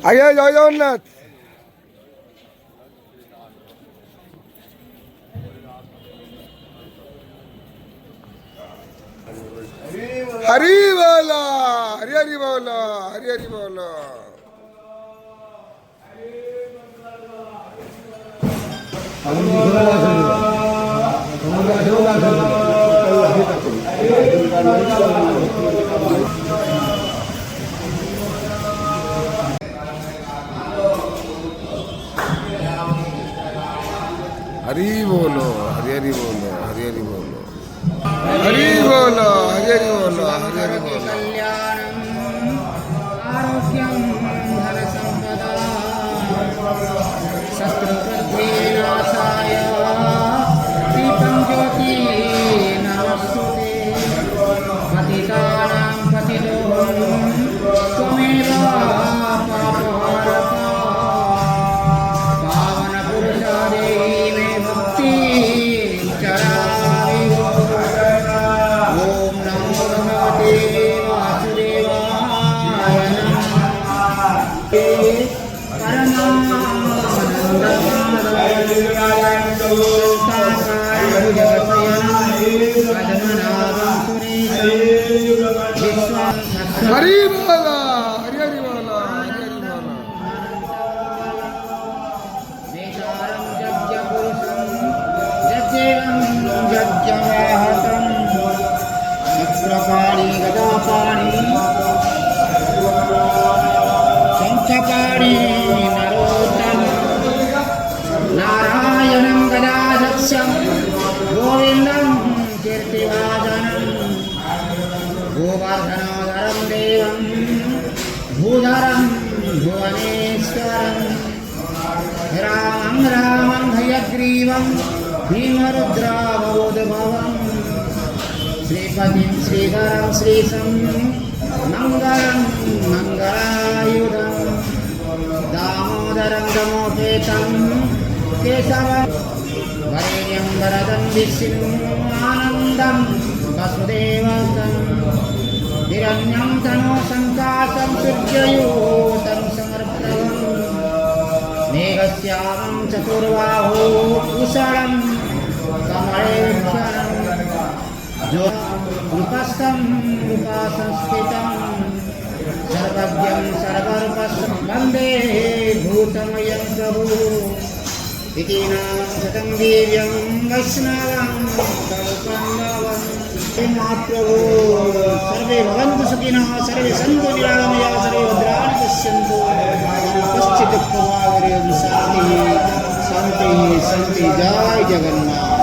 আগে জয় জগন্নাথ। হরি বল, হরি হরি বল, হরি হরি বল। हरी बोलो, हरी हरी बोलो, हरी हरी बोलो, हरी बोलो, हरी हरी बोलो, हरी हरी बोलो। आरोग्यं धन संपदा शत्रुबुद्धिनाशाय दीपं ज्योति नमस्तुते पतितानां पतितोऽहं त्वमेव पापहारका पावनपुरुष देहि मे भक्तिं चरामि। ॐ नमो भगवते वासुदेवाय हरी बोलो, हरी हरी बोलो, हरी हरी बोलो। वेदारं यज्ञपुरुषं यज्ञेवं यज्ञवाहकं चक्रपाणि गदापाणि शङ्खपाणि नरोत्तमं नारायणं गदाधक्षं गोविन्दं कीर्तिवादनं गोवर्धनोदरं देवं भूधरं भुवनेश्वरं रामं रामं हयग्रीवं भीमरुद्रावोद्भवं श्रीपतिं श्रीधरं श्रीशं मङ्गलं मङ्गलायुधं दामोदरं दमोपेतं केशवं वरेण्यं वरदं विष्णुं आनन्दं वसुदेवतं हिरण्यं तनो सङ्काशं सूर्ययूतं समर्पणं मेघश्यामं चतुर्बाहो कुशलं कमलेश्वरं रूपस्थं रूपासंस्थितं सर्वज्ञं सर्वरूपस्थं वन्दे भूतमयं प्रभु इति नाम शतं वीर्यं वैष्णवं कल्पन्दवं महाप्रभु। सर्वे भवन्तु सुखिनः, सर्वे सन्तु निरामयाः, सर्वे भद्राणि पश्यन्तु कश्चित् दुःखभाग् शान्तिः शान्तिः शान्तिः। जय जगन्नाथ।